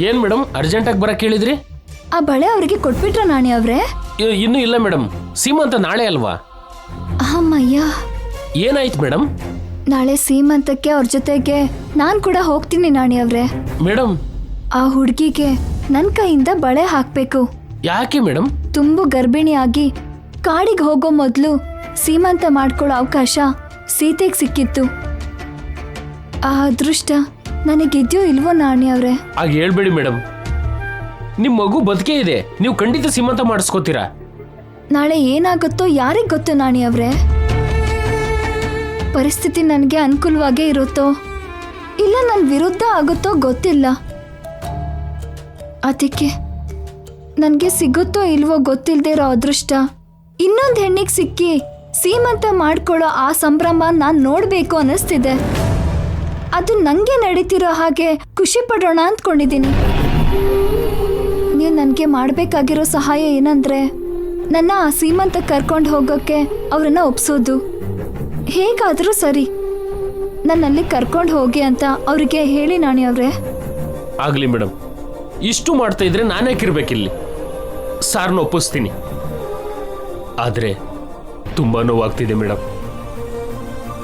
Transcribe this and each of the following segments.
ಏನ್ ಮೇಡಮ್ ಅರ್ಜೆಂಟಾಗಿ ಬರಕ್ಕೆ ಹೇಳಿದ್ರಿ? ಆ ಬಳೆ ಅವರಿಗೆ ಕೊಟ್ಬಿಟ್ರ ನಾಣಿ ಅವ್ರೆ? ಇನ್ನೂ ಇಲ್ಲ ಮೇಡಮ್, ಸೀಮಂತ ನಾಳೆ ಅಲ್ವಾ? ಅಮ್ಮಯ್ಯ, ಏನಾಯ್ತು ಮೇಡಮ್? ನಾಳೆ ಸೀಮಂತಕ್ಕೆ ಅವ್ರ ಜೊತೆಗೆ ನಾನ್ ಕೂಡ ಹೋಗ್ತೀನಿ ನಾಣಿ ಅವ್ರೆ. ಮೇಡಮ್, ಆ ಹುಡುಗಿಗೆ ನನ್ ಕೈಯಿಂದ ಬಳೆ ಹಾಕ್ಬೇಕು. ಯಾಕೆ ಮೇಡಮ್? ತುಂಬು ಗರ್ಭಿಣಿಯಾಗಿ ಕಾಡಿಗೆ ಹೋಗೋ ಮೊದ್ಲು ಸೀಮಂತ ಮಾಡ್ಕೊಳ್ಳೋ ಅವಕಾಶ ಸೀತೆಗೆ ಸಿಕ್ಕಿತ್ತು. ಆ ಅದೃಷ್ಟ ನನಗಿದ್ಯೋ ಇಲ್ವೋ ನಾಣಿ ಅವ್ರೆ? ಆಗ ಹೇಳ್ಬೇಡಿ ಮೇಡಮ್, ನಿಮ್ ಮಗು ಬದುಕೇ ಇದೆ, ನೀವು ಖಂಡಿತ ಸೀಮಂತ ಮಾಡಿಸ್ಕೋತೀರಾ. ನಾಳೆ ಏನಾಗುತ್ತೋ ಯಾರಿಗ್ ಗೊತ್ತು ನಾಣಿ ಅವ್ರೆ? ಪರಿಸ್ಥಿತಿ ನನಗೆ ಅನುಕೂಲವಾಗೇ ಇರುತ್ತೋ ಇಲ್ಲ ನನ್ನ ವಿರುದ್ಧ ಆಗುತ್ತೋ ಗೊತ್ತಿಲ್ಲ. ಅದಕ್ಕೆ ನನಗೆ ಸಿಗುತ್ತೋ ಇಲ್ವೋ ಗೊತ್ತಿಲ್ಲದೆ ಇರೋ ಅದೃಷ್ಟ ಇನ್ನೊಂದು ಹೆಣ್ಣಿಗೆ ಸಿಕ್ಕಿ ಸೀಮಂತ ಮಾಡ್ಕೊಳ್ಳೋ ಆ ಸಂಭ್ರಮ ನಾನು ನೋಡಬೇಕು ಅನ್ನಿಸ್ತಿದೆ. ಅದು ನನಗೆ ನಡೀತಿರೋ ಹಾಗೆ ಖುಷಿ ಪಡೋಣ ಅಂದ್ಕೊಂಡಿದ್ದೀನಿ. ನೀವು ನನಗೆ ಮಾಡಬೇಕಾಗಿರೋ ಸಹಾಯ ಏನಂದ್ರೆ ನನ್ನ ಆ ಸೀಮಂತ ಕರ್ಕೊಂಡು ಹೋಗೋಕ್ಕೆ ಅವರನ್ನ ಒಪ್ಸೋದು. ಹೇಗಾದರೂ ಸರಿ ನನ್ನಲ್ಲಿ ಕರ್ಕೊಂಡು ಹೋಗಿ ಅಂತ ಅವರಿಗೆ ಹೇಳಿ ನಾಣಿ ಅವ್ರೆ. ಆಗ್ಲಿ ಮೇಡಮ್, ಇಷ್ಟು ಮಾಡ್ತಾ ಇದ್ರೆ ನಾನೇಕಿರ್ಬೇಕಿಲ್ಲಿ. ಸಾರ್ನ ಒಪ್ಪಿಸ್ತೀನಿ. ಆದ್ರೆ ತುಂಬಾ ನೋವಾಗ್ತಿದೆ ಮೇಡಮ್.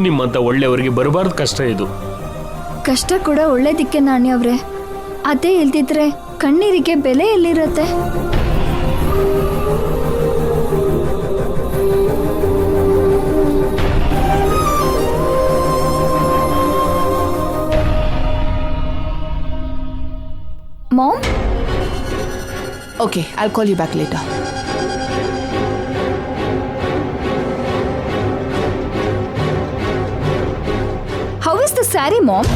ನಿಮ್ಮಂತ ಒಳ್ಳೆಯವರಿಗೆ ಬರಬಾರ್ದು ಕಷ್ಟ ಇದು. ಕಷ್ಟ ಕೂಡ ಒಳ್ಳೇದಿಕ್ಕೆ ನಾಣಿ ಅವ್ರೆ. ಅದೇ ಇಲ್ದಿದ್ರೆ ಕಣ್ಣೀರಿಗೆ ಬೆಲೆ ಎಲ್ಲಿರುತ್ತೆ? Mom? Okay, I'll call you back later. How is the saree, Mom?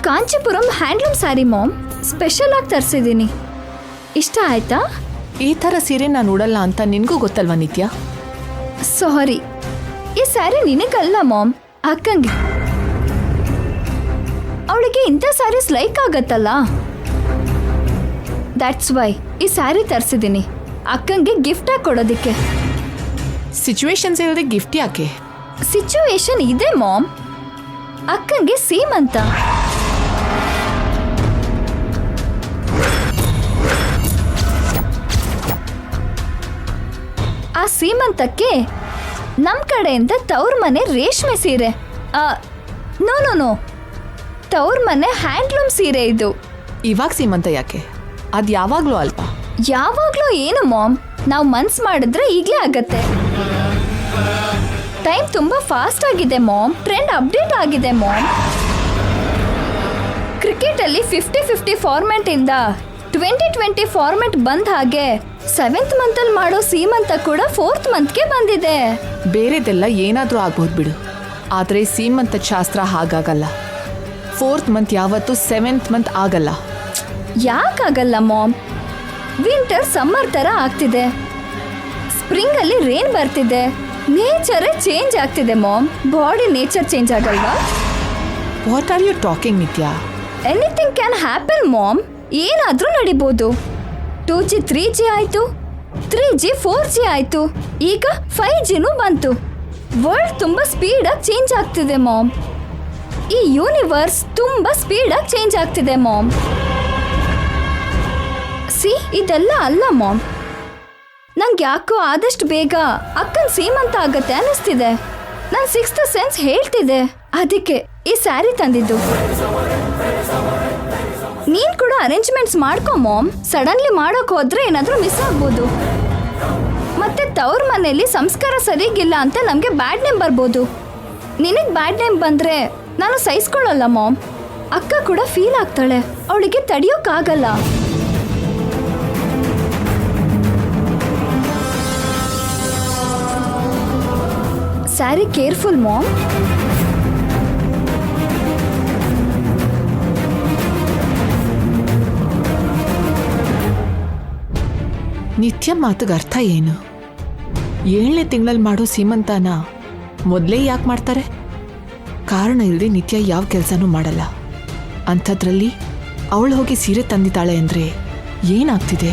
Kanchipuram handloom saree mom, special ಆಗಿ ತರಿಸಿದ್ದೀನಿ. ಇಷ್ಟ ಆಯ್ತಾ? ಈ ಥರ ಸೀರೆ ನಾನು ಉಡಲ್ಲ ಅಂತ ನಿನಗೂ ಗೊತ್ತಲ್ವಾ ನಿತ್ಯ? ಸಾರಿ, ಈ ಸ್ಯಾರಿ ನಿನಗಲ್ಲ ಮಾಮ್, ಅಕ್ಕಂಗೆ. ಅವಳಿಗೆ ಇಂಥ ಸ್ಯಾರೀಸ್ ಲೈಕ್ ಆಗತ್ತಲ್ಲ, ದ್ಯಾಟ್ಸ್ ವೈ ಈ ಸ್ಯಾರಿ ತರಿಸಿದ್ದೀನಿ ಅಕ್ಕಂಗೆ ಗಿಫ್ಟ್ ಆಗಿ ಕೊಡೋದಿಕ್ಕೆ. ಸಿಚುವೇಶನ್ಸ್ ಇಲ್ಲದೆ ಗಿಫ್ಟ್ ಯಾಕೆ? ಸಿಚುವೇಶನ್ ಇದೆ ಮಾಮ್, ಅಕ್ಕಂಗೆ ಸೀಮಂತ. ಆ ಸೀಮಂತಕ್ಕೆ ನಮ್ಮ ಕಡೆಯಿಂದ ತವ್ರ ಮನೆ ರೇಷ್ಮೆ ಸೀರೆ, ನೋ ನೋ ನೋ, ತವ್ರ ಮನೆ ಹ್ಯಾಂಡ್ಲೂಮ್ ಸೀರೆ ಇದು. ಇವಾಗ ಸೀಮಂತ ಯಾಕೆ? ಅದು ಯಾವಾಗಲೂ ಅಲ್ವಾ? ಯಾವಾಗಲೂ ಏನು ಮಾಮ್, ನಾವು ಮನ್ಸು ಮಾಡಿದ್ರೆ ಈಗಲೇ ಆಗತ್ತೆ. ಟೈಮ್ ತುಂಬ ಫಾಸ್ಟ್ ಆಗಿದೆ ಮಾಮ್, ಟ್ರೆಂಡ್ ಅಪ್ಡೇಟ್ ಆಗಿದೆ ಮಾಮ್. ಕ್ರಿಕೆಟಲ್ಲಿ 50-50 ಫಾರ್ಮ್ಯಾಟ್ ಇಂದ 20-20 ಫಾರ್ಮ್ಯಾಟ್ ಬಂದ ಹಾಗೆ 7th ಮಂತಲ್ಲಿ ಮಾಡೋ ಸೀಮಂತ ಕೂಡ 4th ಮಂತ್ಗೆ ಬಂದಿದೆ. ಬೇರೆದೆಲ್ಲ ಏನಾದರೂ ಆಗ್ಬೋದು ಬಿಡು, ಆದರೆ ಸೀಮಂತ ಶಾಸ್ತ್ರ ಹಾಗಾಗಲ್ಲ. 4th ಮಂತ್ ಯಾವತ್ತೂ 7th ಮಂತ್ ಆಗಲ್ಲ. ಯಾಕಾಗಲ್ಲ ಮಾಮ್? ವಿಂಟರ್ ಸಮ್ಮರ್ ಥರ ಆಗ್ತಿದೆ, ಸ್ಪ್ರಿಂಗಲ್ಲಿ ರೇನ್ ಬರ್ತಿದೆ, ನೇಚರೇ ಚೇಂಜ್ ಆಗ್ತಿದೆ ಮಾಮ್. ಬಾಡಿ ನೇಚರ್ ಚೇಂಜ್ ಆಗಲ್ವಾ? ವಾಟ್ ಆರ್ ಯು ಟಾಕಿಂಗ್ ನಿತ್ಯ? ಎನಿಥಿಂಗ್ ಕ್ಯಾನ್ ಹ್ಯಾಪನ್ ಮಾಮ್, ಏನಾದರೂ ನಡಿಬೋದು. 2G 3G ಆಯಿತು, 3G 4G ಆಯಿತು, ಈಗ 5Gನೂ ಬಂತು. ವರ್ಲ್ಡ್ ತುಂಬ ಸ್ಪೀಡಾಗಿ ಚೇಂಜ್ ಆಗ್ತಿದೆ ಮಾಮ್. ಈ ಯೂನಿವರ್ಸ್ ತುಂಬ ಸ್ಪೀಡಾಗಿ ಚೇಂಜ್ ಆಗ್ತಿದೆ ಮಾಮ್. ಸಿ, ಇದೆಲ್ಲ ಅಲ್ಲ ಮಾಮ್, ನಂಗೆ ಯಾಕೋ ಆದಷ್ಟು ಬೇಗ ಅಕ್ಕನ ಸೀಮಂತ ಆಗತ್ತೆ ಅನ್ನಿಸ್ತಿದೆ. ನನ್ನ 6th ಸೆನ್ಸ್ ಹೇಳ್ತಿದೆ, ಅದಕ್ಕೆ ಈ ಸ್ಯಾರಿ ತಂದಿದ್ದು. ನೀನ್ ಕೂಡ ಅರೇಂಜ್ಮೆಂಟ್ಸ್ ಮಾಡ್ಕೊ ಮಾಮ್. ಸಡನ್ಲಿ ಮಾಡೋಕೆ ಹೋದ್ರೆ ಏನಾದರೂ ಮಿಸ್ ಆಗ್ಬೋದು. ಮತ್ತೆ ತವ್ರ ಮನೆಯಲ್ಲಿ ಸಂಸ್ಕಾರ ಸರಿಗಿಲ್ಲ ಅಂತ ನಮಗೆ ಬ್ಯಾಡ್ ನೇಮ್ ಬರ್ಬೋದು. ನಿನಗೆ ಬ್ಯಾಡ್ ನೇಮ್ ಬಂದ್ರೆ ನಾನು ಸಹಿಸ್ಕೊಳ್ಳಲ್ಲ ಮಾಮ್. ಅಕ್ಕ ಕೂಡ ಫೀಲ್ ಆಗ್ತಾಳೆ, ಅವಳಿಗೆ ತಡಿಯೋಕ್ಕಾಗಲ್ಲ. Sari careful ma'am. ನಿತ್ಯ ಮಾತಿಗೆ ಅರ್ಥ ಏನು? 7ನೇ ತಿಂಗಳಲ್ಲಿ ಮಾಡೋ ಸೀಮಂತನ ಮೊದಲೇ ಯಾಕೆ ಮಾಡ್ತಾರೆ? ಕಾರಣ ಇಲ್ಲದೆ ನಿತ್ಯ ಯಾವ ಕೆಲಸನೂ ಮಾಡಲ್ಲ. ಅಂಥದ್ರಲ್ಲಿ ಅವಳು ಹೋಗಿ ಸೀರೆ ತಂದಿದ್ದಾಳೆ ಅಂದರೆ ಏನಾಗ್ತಿದೆ?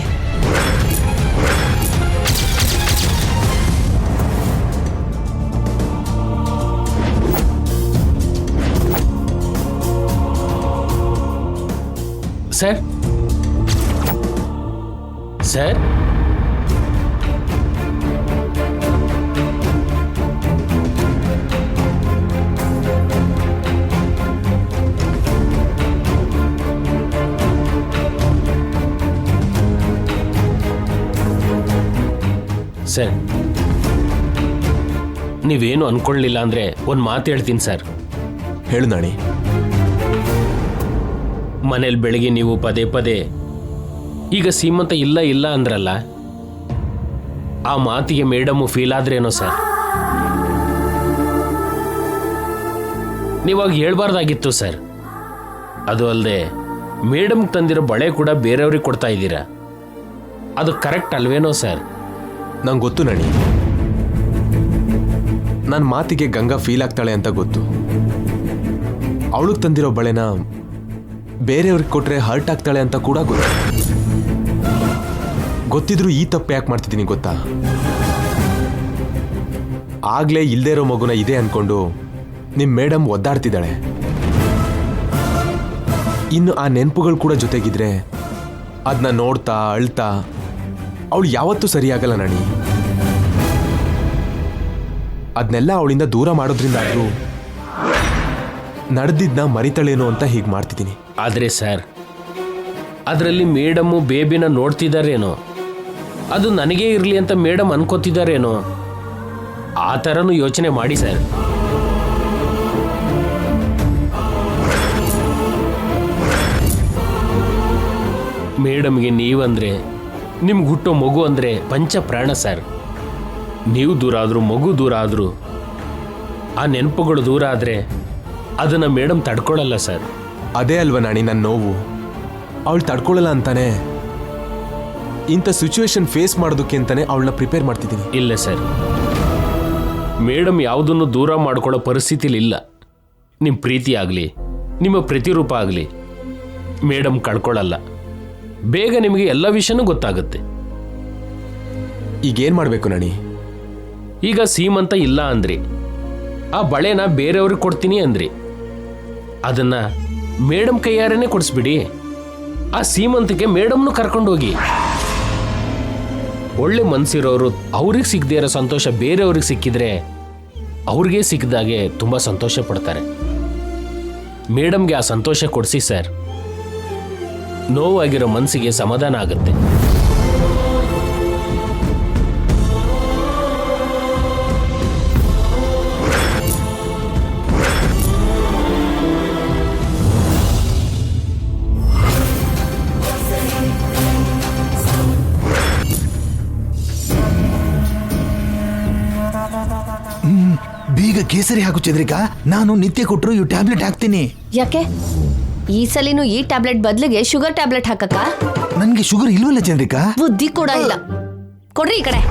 ಸರ್ ಸರ್ ಸರ್ ನೀವೇನು ಅನ್ಕೊಳ್ಳಿಲ್ಲ ಅಂದ್ರೆ ಒಂದು ಮಾತು ಹೇಳ್ತೀನಿ ಸರ್. ಹೇಳು ನಾಣಿ. ಮನೇಲಿ ಬೆಳಿಗ್ಗೆ ನೀವು ಪದೇ ಪದೇ ಈಗ ಸೀಮಂತ ಇಲ್ಲ ಇಲ್ಲ ಅಂದ್ರಲ್ಲ, ಆ ಮಾತಿಗೆ ಮೇಡಮು ಫೀಲ್ ಆದ್ರೇನೋ ಸರ್. ನೀವಾಗ ಹೇಳ್ಬಾರ್ದಾಗಿತ್ತು ಸರ್. ಅದು ಅಲ್ಲದೆ ಮೇಡಮ್ ತಂದಿರೋ ಬಳೆ ಕೂಡ ಬೇರೆಯವ್ರಿಗೆ ಕೊಡ್ತಾ ಇದ್ದೀರಾ, ಅದು ಕರೆಕ್ಟ್ ಅಲ್ವೇನೋ ಸರ್? ನಂಗೆ ಗೊತ್ತು ನಾಣಿ, ನನ್ನ ಮಾತಿಗೆ ಗಂಗಾ ಫೀಲ್ ಆಗ್ತಾಳೆ ಅಂತ ಗೊತ್ತು. ಅವಳಿಗೆ ತಂದಿರೋ ಬಳೆನ ಬೇರೆಯವ್ರಿಗೆ ಕೊಟ್ರೆ ಹರ್ಟ್ ಆಗ್ತಾಳೆ ಅಂತ ಕೂಡ ಗೊತ್ತಿದ್ರು ಈ ತಪ್ಪು ಯಾಕೆ ಮಾಡ್ತಿದ್ದೀನಿ ಗೊತ್ತಾ? ಆಗ್ಲೇ ಇಲ್ದೇ ಇರೋ ಮಗುನ ಇದೆ ಅನ್ಕೊಂಡು ನಿಮ್ ಮೇಡಮ್ ಒದ್ದಾಡ್ತಿದ್ದಾಳೆ. ಇನ್ನು ಆ ನೆನಪುಗಳು ಕೂಡ ಜೊತೆಗಿದ್ರೆ ಅದನ್ನ ನೋಡ್ತಾ ಅಳ್ತಾ ಅವಳು ಯಾವತ್ತೂ ಸರಿಯಾಗಲ್ಲ ನಾಣಿ. ಅದನ್ನೆಲ್ಲ ಅವಳಿಂದ ದೂರ ಮಾಡೋದ್ರಿಂದ ಆದ್ರೂ ನಡೆದಿದ್ನ ಮರಿತಳೇನೋ ಅಂತ ಹೀಗೆ ಮಾಡ್ತಿದ್ದೀನಿ. ಆದರೆ ಸರ್, ಅದರಲ್ಲಿ ಮೇಡಮ್ಮು ಬೇಬಿನ ನೋಡ್ತಿದ್ದಾರೇನೋ, ಅದು ನನಗೇ ಇರಲಿ ಅಂತ ಮೇಡಮ್ ಅನ್ಕೋತಿದ್ದಾರೇನೋ, ಆ ಥರನೂ ಯೋಚನೆ ಮಾಡಿ ಸರ್. ಮೇಡಮ್ಗೆ ನೀವಂದ್ರೆ, ನಿಮ್ಗೆ ಹುಟ್ಟೋ ಮಗು ಅಂದರೆ ಪಂಚ ಪ್ರಾಣ ಸರ್. ನೀವು ದೂರ ಆದರೂ, ಮಗು ದೂರ ಆದರೂ, ಆ ನೆನಪುಗಳು ದೂರ ಆದರೆ ಅದನ್ನು ಮೇಡಮ್ ತಡ್ಕೊಳ್ಳಲ್ಲ ಸರ್. ಅದೇ ಅಲ್ವ ನಾಣಿ ನನ್ನ ನೋವು. ಅವಳು ತಡ್ಕೊಳ್ಳಲ್ಲ ಅಂತಾನೆ ಇಂಥ ಸಿಚುವೇಶನ್ ಫೇಸ್ ಮಾಡೋದಕ್ಕೆ ಅಂತಾನೆ ಅವಳನ್ನ ಪ್ರಿಪೇರ್ ಮಾಡ್ತಿದ್ದೀನಿ. ಇಲ್ಲ ಸರ್, ಮೇಡಮ್ ಯಾವುದನ್ನು ದೂರ ಮಾಡ್ಕೊಳ್ಳೋ ಪರಿಸ್ಥಿತಿಲಿ ಇಲ್ಲ. ನಿಮ್ಮ ಪ್ರೀತಿ ಆಗಲಿ, ನಿಮ್ಮ ಪ್ರತಿರೂಪ ಆಗಲಿ ಮೇಡಮ್ ಕಳ್ಕೊಳ್ಳಲ್ಲ. ಬೇಗ ನಿಮಗೆ ಎಲ್ಲ ವಿಷಯನೂ ಗೊತ್ತಾಗುತ್ತೆ. ಈಗೇನು ಮಾಡಬೇಕು ನಾಣಿ? ಈಗ ಸೀಮಂತ ಇಲ್ಲ ಅಂದ್ರಿ, ಆ ಬಳೆನ ಬೇರೆಯವ್ರಿಗೆ ಕೊಡ್ತೀನಿ ಅಂದ್ರಿ, ಅದನ್ನ ಮೇಡಮ್ ಕೈಯಾರನೇ ಕೊಡಿಸ್ಬಿಡಿ. ಆ ಸೀಮಂತಕ್ಕೆ ಮೇಡಮ್ನು ಕರ್ಕೊಂಡೋಗಿ. ಒಳ್ಳೆ ಮನ್ಸಿರೋರು ಅವ್ರಿಗೆ ಸಿಗದೇ ಇರೋ ಸಂತೋಷ ಬೇರೆಯವ್ರಿಗೆ ಸಿಕ್ಕಿದ್ರೆ ಅವ್ರಿಗೆ ಸಿಕ್ಕಿದಾಗೆ ತುಂಬ ಸಂತೋಷ ಪಡ್ತಾರೆ. ಮೇಡಮ್ಗೆ ಆ ಸಂತೋಷ ಕೊಡಿಸಿ ಸರ್. ನೋವಾಗಿರೋ ಮನಸ್ಸಿಗೆ ಸಮಾಧಾನ ಆಗುತ್ತೆ. ಬೀಗ ಕೇಸರಿ ಹಾಕು ಚಂದ್ರಿಕಾ. ನಾನು ನಿತ್ಯ ಕೊಟ್ಟರು ಈ ಟ್ಯಾಬ್ಲೆಟ್ ಹಾಕ್ತೀನಿ. ಯಾಕೆ ಈ ಸಲಿನೂ ಈ ಟ್ಯಾಬ್ಲೆಟ್ ಬದಲಿಗೆ ಶುಗರ್ ಟ್ಯಾಬ್ಲೆಟ್ ಹಾಕಕ್ಕ? ನನ್ಗೆ ಶುಗರ್ ಇಲ್ವಲ್ಲ ಚಂದ್ರಿಕಾ. ಬುದ್ಧಿ ಕೂಡ ಇಲ್ಲ. ಕೊಡ್ರಿ ಈ ಕಡೆ.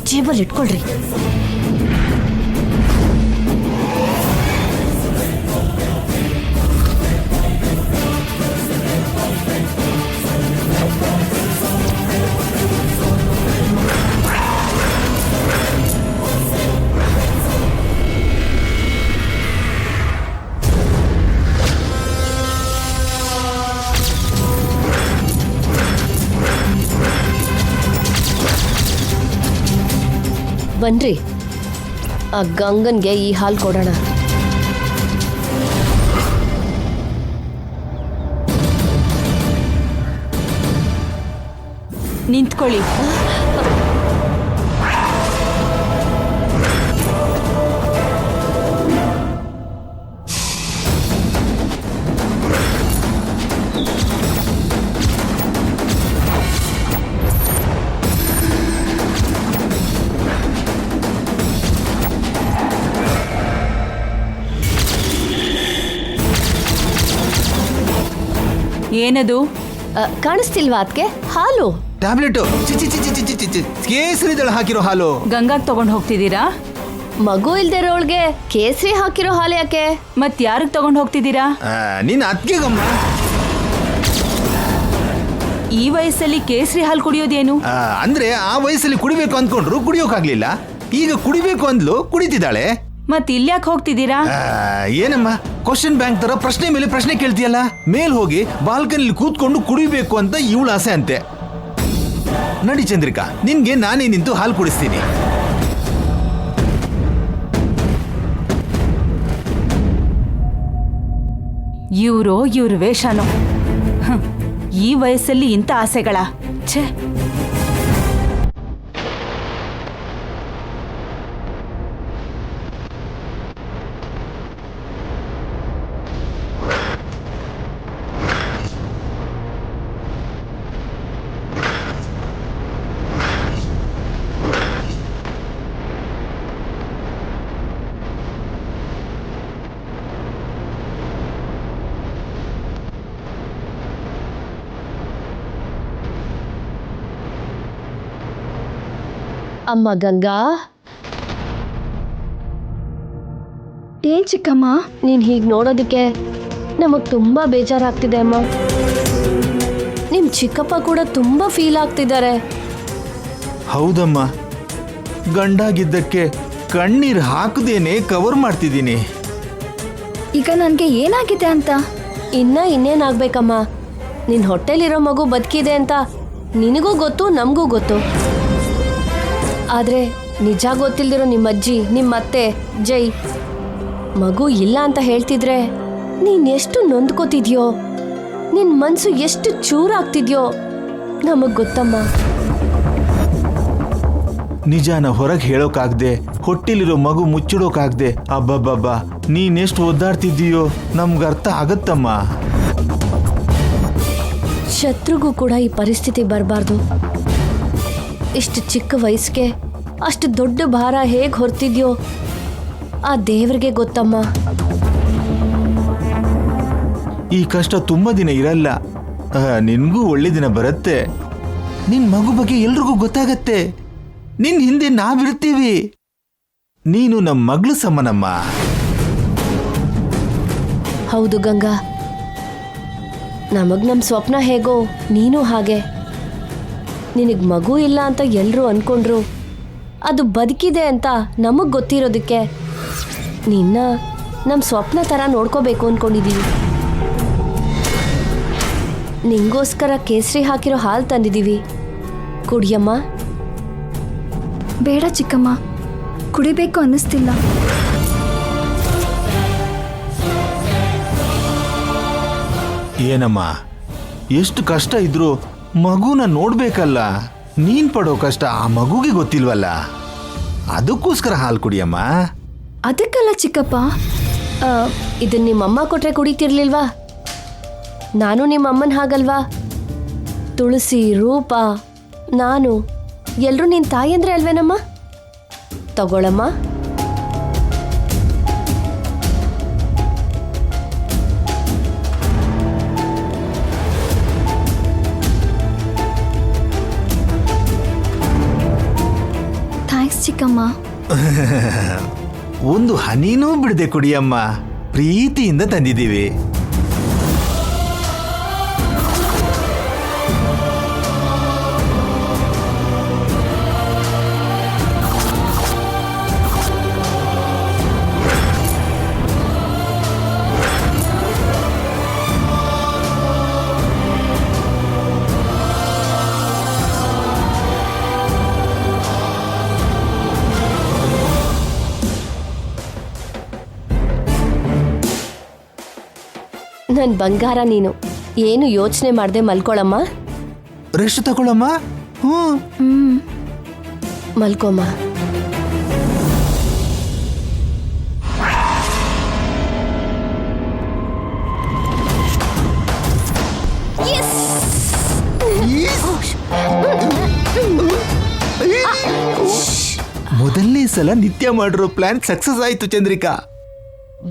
ಜೇಬಲ್ಲಿ ಇಟ್ಕೊಳ್ರಿ. ಬನ್ರಿ, ಆ ಗಂಗನ್ಗೆ ಈ ಹಾಲು ಕೊಡೋಣ. ನಿಂತ್ಕೊಳ್ಳಿ. ಏನದು? ಕಾಣಿಸ್ತಿಲ್ವಾ ಅದಕ್ಕೆ? ಹಾಲು. ಟ್ಯಾಬ್ಲೆಟ್ ಕೇಸರಿ ದಳ ಹಾಕಿರೋ ಹಾಲು. ಗಂಗಾಗ್ ತಗೊಂಡ್ ಹೋಗ್ತಿದ್ದೀರಾ? ಮಗು ಇಲ್ದೇ ಇರೋಳ್ಗೆ ಕೇಸರಿ ಹಾಕಿರೋ ಹಾಲು ಯಾಕೆ? ಮತ್ ಯಾರಿಗ್ ತಗೊಂಡ್ ಹೋಗ್ತಿದ್ದೀರಾ? ನಿನ್ನ ಅತ್ಗೆಗಮ್ಮ. ಈ ವಯಸ್ಸಲ್ಲಿ ಕೇಸರಿ ಹಾಲು ಕುಡಿಯೋದೇನು? ಅಂದ್ರೆ ಆ ವಯಸ್ಸಲ್ಲಿ ಕುಡಿಬೇಕು ಅಂದ್ಕೊಂಡ್ರು ಕುಡಿಯೋಕಾಗ್ಲಿಲ್ಲ. ಈಗ ಕುಡಿಬೇಕು ಅಂದ್ಲು, ಕುಡಿತಿದ್ದಾಳೆ. ಮತ್ ಇಲ್ಯಾಕ್ ಹೋಗ್ತಿದ್ದೀರಾ? ಏನಮ್ಮ ಕ್ವಶನ್ ಬ್ಯಾಂಕ್ ತರ ಪ್ರಶ್ನೆ ಮೇಲೆ ಪ್ರಶ್ನೆ ಕೇಳ್ತೀಯಲ್ಲ? ಮೇಲ್ ಹೋಗಿ ಬಾಲ್ಕನಿಲಿ ಕೂತ್ಕೊಂಡು ಕುಡಿಬೇಕು ಅಂತ ಇವಳ ಆಸೆ ಅಂತೆ. ನಡಿ ಚಂದ್ರಿಕಾ, ನಿನ್ಗೆ ನಾನೇ ನಿಂತು ಹಾಲು ಕುಡಿಸ್ತೀನಿ. ಇವ್ರ ವೇಷನೋ. ಈ ವಯಸ್ಸಲ್ಲಿ ಇಂಥ ಆಸೆಗಳ? ಛೇ. ಅಮ್ಮ ಗಂಗಾ, ಏನ್ ಚಿಕ್ಕಮ್ಮ? ನೀನ್ ಹೀಗೆ ನೋಡೋದಕ್ಕೆ ನಮಗ್ ತುಂಬಾ ಬೇಜಾರಾಗ್ತಿದೆ ಅಮ್ಮ. ನಿಮ್ ಚಿಕ್ಕಪ್ಪ ಕೂಡ ತುಂಬಾ ಫೀಲ್ ಆಗ್ತಿದ್ದಾರೆ. ಹೌದಮ್ಮ, ಗಂಡಾಗಿದ್ದಕ್ಕೆ ಕಣ್ಣೀರ್ ಹಾಕದೇನೆ ಕವರ್ ಮಾಡ್ತಿದ್ದೀನಿ. ಈಗ ನನ್ಗೆ ಏನಾಗಿದೆ ಅಂತ? ಇನ್ನೇನಾಗ್ಬೇಕಮ್ಮ? ನಿನ್ ಹೊಟ್ಟೆಲಿರೋ ಮಗು ಬದುಕಿದೆ ಅಂತ ನಿನಗೂ ಗೊತ್ತು, ನಮಗೂ ಗೊತ್ತು. ಆದ್ರೆ ನಿಜ ಗೊತ್ತಿಲ್ದಿರೋ ನಿಮ್ಮಜ್ಜಿ, ನಿಮ್ಮತ್ತೆ ಜೈ ಮಗು ಇಲ್ಲ ಅಂತ ಹೇಳ್ತಿದ್ರೆ ನೀನ್ ಎಷ್ಟು ನೊಂದ್ಕೋತಿದ್ಯೋ, ನಿನ್ ಮನ್ಸು ಎಷ್ಟು ಚೂರಾಗ್ತಿದ್ಯೋ ನಮಗ್ ಗೊತ್ತಮ್ಮ. ನಿಜಾನ ಹೊರಗೆ ಹೇಳೋಕಾಗ್ದೆ, ಹೊಟ್ಟಿಲಿರೋ ಮಗು ಮುಚ್ಚಿಡೋಕಾಗ್ದೆ, ಅಬ್ಬಬ್ಬಬ್ಬ ನೀನೆಷ್ಟು ಒದ್ದಾಡ್ತಿದ್ದೀಯೋ ನಮ್ಗೆ ಅರ್ಥ ಆಗತ್ತಮ್ಮ. ಶತ್ರುಗೂ ಕೂಡ ಈ ಪರಿಸ್ಥಿತಿ ಬರಬಾರ್ದು. ಇಷ್ಟು ಚಿಕ್ಕ ವಯಸ್ಸಿಗೆ ಅಷ್ಟು ದೊಡ್ಡ ಭಾರ ಹೇಗೆ ಹೊರ್ತಿದ್ಯೋ ಆ ದೇವ್ರಿಗೆ ಗೊತ್ತಮ್ಮ. ಈ ಕಷ್ಟ ತುಂಬಾ ದಿನ ಇರಲ್ಲ, ನಿನ್ಗೂ ಒಳ್ಳೆ ದಿನ ಬರುತ್ತೆ. ನಿನ್ ಮಗು ಬಗ್ಗೆ ಎಲ್ರಿಗೂ ಗೊತ್ತಾಗತ್ತೆ. ನಿನ್ ಹಿಂದೆ ನಾವಿರ್ತೀವಿ. ನೀನು ನಮ್ಮ ಮಗಳು ಸಮ್ಮನಮ್ಮ. ಹೌದು ಗಂಗಾ, ನಮಗ್ ನಮ್ಮ ಸ್ವಪ್ನ ಹೇಗೋ ನೀನು ಹಾಗೆ. ನಿನಗ್ ಮಗು ಇಲ್ಲ ಅಂತ ಎಲ್ಲರೂ ಅನ್ಕೊಂಡ್ರು, ಅದು ಬದುಕಿದೆ ಅಂತ ನಮಗ್ ಗೊತ್ತಿರೋದಕ್ಕೆ ನಿನ್ನ ನಮ್ಮ ಸ್ವಪ್ನ ಥರ ನೋಡ್ಕೋಬೇಕು ಅನ್ಕೊಂಡಿದೀವಿ. ನಿಂಗೋಸ್ಕರ ಕೇಸರಿ ಹಾಕಿರೋ ಹಾಲು ತಂದಿದ್ದೀವಿ, ಕುಡಿಯಮ್ಮ. ಬೇಡ ಚಿಕ್ಕಮ್ಮ, ಕುಡಿಬೇಕು ಅನ್ನಿಸ್ತಿಲ್ಲ. ಏನಮ್ಮ, ಎಷ್ಟು ಕಷ್ಟ ಇದ್ರು ಮಗುನ ನೋಡ್ಬೇಕಲ್ಲ. ನೀನ್ ಪಡೋ ಕಷ್ಟ ಆ ಮಗುಗೆ ಗೊತ್ತಿಲ್ವಲ್ಲ, ಅದಕ್ಕೋಸ್ಕರ ಹಾಲು ಕುಡಿಯಮ್ಮ. ಅದಕ್ಕಲ್ಲ ಚಿಕ್ಕಪ್ಪ. ಇದನ್ನ ನಿಮ್ಮಮ್ಮ ಕೊಟ್ರೆ ಕುಡಿತಿರ್ಲಿಲ್ವಾ? ನಾನು ನಿಮ್ಮಮ್ಮನ ಹಾಗಲ್ವಾ? ತುಳಸಿ, ರೂಪ, ನಾನು ಎಲ್ಲರೂ ನಿನ್ನ ತಾಯಿ ಅಂದ್ರೆ ಅಲ್ವೇನಮ್ಮ? ತಗೊಳಮ್ಮ. ಥ್ಯಾಂಕ್ಸ್ ಚಿಕ್ಕಮ್ಮ. ಒಂದು ಹನಿನೂ ಬಿಡದೆ ಕುಡಿಯಮ್ಮ, ಪ್ರೀತಿಯಿಂದ ತಂದಿದ್ದೀವಿ. ನನ್ ಬಂಗಾರ ನೀನು, ಏನು ಯೋಚನೆ ಮಾಡದೆ ಮಲ್ಕೊಳಮ್ಮ. ರೆಸ್ಟ್ ತಗೊಳಮ್ಮ. ಮಲ್ಕೊಮ್ಮ. ಮೊದಲನೇ ಸಲ ನಿತ್ಯ ಮಾಡಿರೋ ಪ್ಲಾನ್ ಸಕ್ಸಸ್ ಆಯ್ತು ಚಂದ್ರಿಕಾ.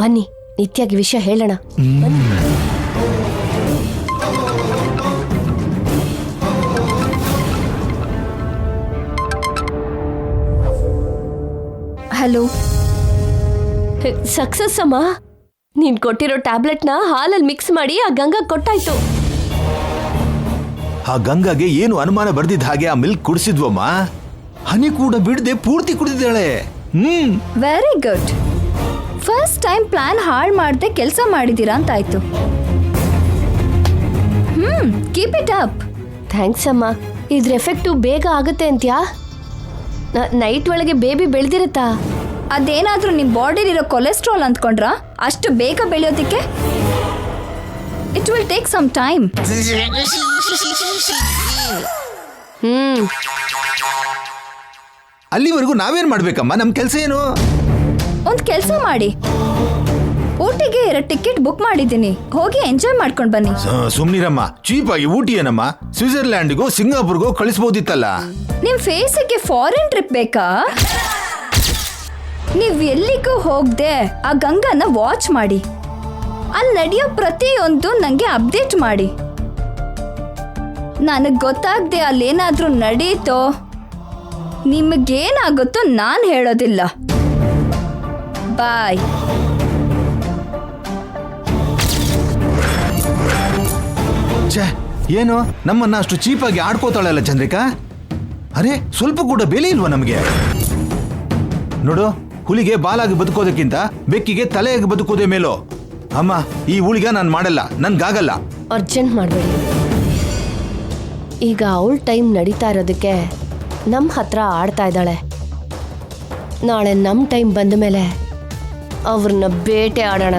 ಬನ್ನಿ ನಿತ್ಯಗೆ ವಿಷಯ ಹೇಳೋಣ. ಹಲೋ. ಸಕ್ಸಸ್ ಅಮ್ಮ. ನೀನ್ ಕೊಟ್ಟಿರೋ ಟ್ಯಾಬ್ಲೆಟ್ನ ಹಾಲಲ್ಲಿ ಮಿಕ್ಸ್ ಮಾಡಿ ಆ ಗಂಗಾ ಕೊಟ್ಟಾಯ್ತು. ಆ ಗಂಗಾಗೆ ಏನು ಅನುಮಾನ ಬರ್ದಿದ್ದ ಹಾಗೆ ಆ ಮಿಲ್ಕ್ ಕುಡಿಸಿದ್ವಮ್ಮ. ಹನಿ ಕೂಡ ಬಿಡದೆ ಪೂರ್ತಿ ಕುಡಿದಿದ್ದಾಳೆ. Very good. First time plan ಹಾಳು ಮಾಡದೆ ಕೆಲಸ ಮಾಡಿದ್ದೀರಾ ಅಂತಾಯ್ತು. Keep it up. ಥ್ಯಾಂಕ್ಸ್ ಅಮ್ಮ. ಇದ್ರ ಎಫೆಕ್ಟು ಬೇಗ ಆಗುತ್ತೆ ಅಂತ್ಯಾ? ನೈಟ್ ಒಳಗೆ ಬೇಬಿ ಬೆಳೆದಿರುತ್ತಾ? ಅದೇನಾದ್ರೂ ನಿಮ್ ಬಾಡಿಲಿರೋ ಕೊಲೆಸ್ಟ್ರಾಲ್ ಅಂದ್ಕೊಂಡ್ರಾ? ಅಷ್ಟು ಬೇಗ ಬೆಳೆಯೋದಕ್ಕೆ it will take some time. ಅಲ್ಲಿವರೆಗೂ ನಾವೇನ್ ಮಾಡ್ಬೇಕಮ್ಮ? ನಮ್ ಕೆಲಸ ಏನು? ಒಂದ್ ಕೆಲಸ ಮಾಡಿ, ಊಟಿಗೆ 2 ಟಿಕೆಟ್ ಬುಕ್ ಮಾಡಿದ್ದೀನಿ, ಹೋಗಿ ಎಂಜಾಯ್ ಮಾಡ್ಕೊಂಡ್ ಬನ್ನಿ. ಸುಮ್ನಿರಮ್ಮ, ಚೀಪ್ ಆಗಿ ಊಟಿ ಏನಮ್ಮ? ಸ್ವಿಟ್ಜರ್ಲ್ಯಾಂಡ್ಗೋ ಸಿಂಗಾಪುರ್ಗೋ ಕಳಿಸ್ಬೋದಿತ್ತಲ್ಲ. ನಿಮ್ ಫೇಸಿಗೆ ಫಾರಿನ್ ಟ್ರಿಪ್ ಬೇಕಾ? ನೀವ್ ಎಲ್ಲಿಗೂ ಹೋಗ್ದೆ ಆ ಗಂಗಾನ ವಾಚ್ ಮಾಡಿ, ಅಲ್ಲಿ ನಡೆಯೋ ಪ್ರತಿಯೊಂದು ನಂಗೆ ಅಪ್ಡೇಟ್ ಮಾಡಿ. ನನಗ್ ಗೊತ್ತಾಗ್ದೆ ಅಲ್ಲೇನಾದ್ರೂ ನಡೀತೋ ನಿಮಗೇನಾಗುತ್ತೋ ನಾನ್ ಹೇಳೋದಿಲ್ಲ. ಬಾಯ್. ಛೇ, ಏನು ನಮ್ಮನ್ನ ಅಷ್ಟು ಚೀಪಾಗಿ ಆಡ್ಕೋತಾಳಲ್ಲ ಚಂದ್ರಿಕಾ? ಅರೆ, ಸ್ವಲ್ಪ ಕೂಡ ಬೆಲೆ ಇಲ್ವಾ ನಮಗೆ? ನೋಡು, ಹುಲಿಗೆ ಬಾಲಾಗಿ ಬದುಕೋದಕ್ಕಿಂತ ಬೆಕ್ಕಿಗೆ ತಲೆಯಾಗಿ ಬದುಕೋದೇ ಮೇಲೋ. ಅಮ್ಮ, ಈ ಹುಲಿಗ ನಾನು ಮಾಡಲ್ಲ, ನನ್ಗಾಗಲ್ಲ. ಅರ್ಜೆಂಟ್ ಮಾಡಬೇಡಿ. ಈಗ ಅವಳ ಟೈಮ್ ನಡೀತಾ ಇರೋದಕ್ಕೆ ನಮ್ಮ ಹತ್ರ ಆಡ್ತಾ ಇದ್ದಾಳೆ. ನಾಳೆ ನಮ್ಮ ಟೈಮ್ ಬಂದ ಮೇಲೆ ಅವ್ರನ್ನ ಬೇಟೆ ಆಡೋಣ.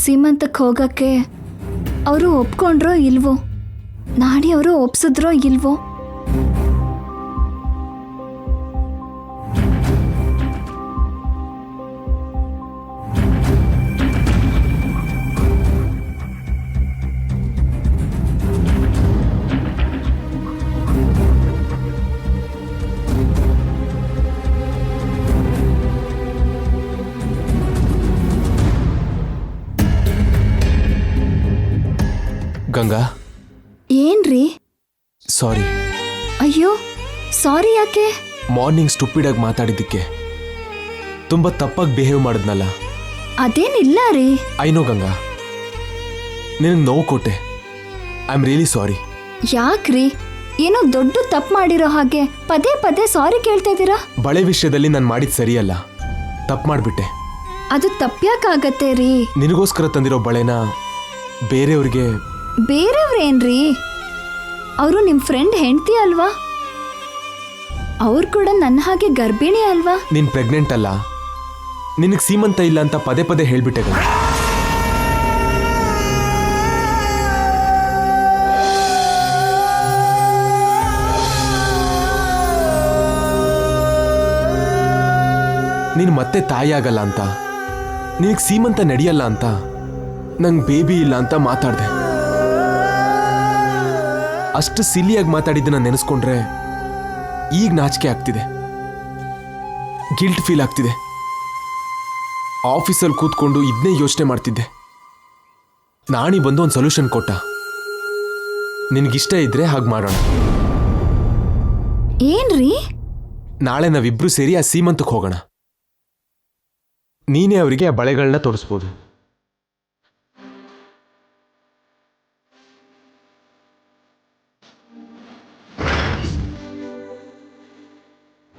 ಸೀಮಂತಕ್ಕೆ ಹೋಗಕ್ಕೆ ಅವರು ಒಪ್ಕೊಂಡ್ರೋ ಇಲ್ವೋ? ನಾಡಿ ಅವರು ಒಪ್ಸಿದ್ರೋ ಇಲ್ವೋ? ಗಂಗಾ, ಏನ್ರಿ? ಸಾರಿ. ಅಯ್ಯೋ, ಸಾರಿ ಯಾಕೆ? ಮಾರ್ನಿಂಗ್ ಸ್ಟುಪಿಡ್ ಆಗಿ ಮಾತಾಡಿದ್ದಕ್ಕೆ, ತುಂಬಾ ತಪ್ಪಾಗಿ ಬಿಹೇವ್ ಮಾಡಿದ್ನಲ್ಲ. ಅದೇನಿಲ್ಲ ರೀ. ಐನೋ ಗಂಗಾ, ನಿನಗೆ ನೋವು ಕೊಟ್ಟೆ. I am really sorry. ಯಾಕ್ರಿ? ಏನೋ ದೊಡ್ಡ ತಪ್ಪು ಮಾಡಿರೋ ಹಾಗೆ ಪದೇ ಪದೇ ಸಾರಿ ಕೇಳ್ತಾ ಇದ್ದೀರಾ? ಬಳೆ ವಿಷಯದಲ್ಲಿ ನಾನು ಮಾಡಿದ್ ಸರಿಯಲ್ಲ, ತಪ್ಪು ಮಾಡಿಬಿಟ್ಟೆ. ಅದು ತಪ್ಪ್ಯಾಕಾಗತ್ತೆ ರೀ. ನಿನಗೋಸ್ಕರ ತಂದಿರೋ ಬಳೆನ ಬೇರೆಯವ್ರಿಗೆ. ಬೇರೆಯವ್ರೇನ್ರಿ? ಅವರು ನಿಮ್ಮ ಫ್ರೆಂಡ್ ಹೆಂಡ್ತಿ ಅಲ್ವಾ? ಅವ್ರು ಕೂಡ ನನ್ನ ಹಾಗೆ ಗರ್ಭಿಣಿ ಅಲ್ವಾ? ನೀನ್ ಪ್ರೆಗ್ನೆಂಟ್ ಅಲ್ಲ, ನಿನಗೆ ಸೀಮಂತ ಇಲ್ಲ ಅಂತ ಪದೇ ಪದೇ ಹೇಳ್ಬಿಟ್ಟೆ ಗಂಗಾ. ನೀನು ಮತ್ತೆ ತಾಯಿ ಆಗಲ್ಲ ಅಂತ, ನಿನಗೆ ಸೀಮಂತ ನಡೆಯಲ್ಲ ಅಂತ, ನಂಗೆ ಬೇಬಿ ಇಲ್ಲ ಅಂತ ಮಾತಾಡ್ದೆ. ಅಷ್ಟು ಸಿಲಿಯಾಗಿ ಮಾತಾಡಿದ್ದನ್ನ ನೆನೆಸ್ಕೊಂಡ್ರೆ ಈಗ ನಾಚಿಕೆ ಆಗ್ತಿದೆ, ಗಿಲ್ಟ್ ಫೀಲ್ ಆಗ್ತಿದೆ. ಆಫೀಸಲ್ಲಿ ಕೂತ್ಕೊಂಡು ಇದನ್ನೇ ಯೋಚನೆ ಮಾಡ್ತಿದ್ದೆ. ನಾಣಿ ಬಂದು ಒಂದು ಸೊಲ್ಯೂಷನ್ ಕೊಟ್ಟ. ನಿನಗಿಷ್ಟ ಇದ್ರೆ ಹಾಗೆ ಮಾಡೋಣ. ಏನ್ರಿ? ನಾಳೆ ನಾವಿಬ್ರು ಸೇರಿ ಆ ಸೀಮಂತಕ್ಕೆ ಹೋಗೋಣ. ನೀನೇ ಅವರಿಗೆ ಆ ಬಳೆಗಳನ್ನ ತೋರಿಸ್ಬೋದು.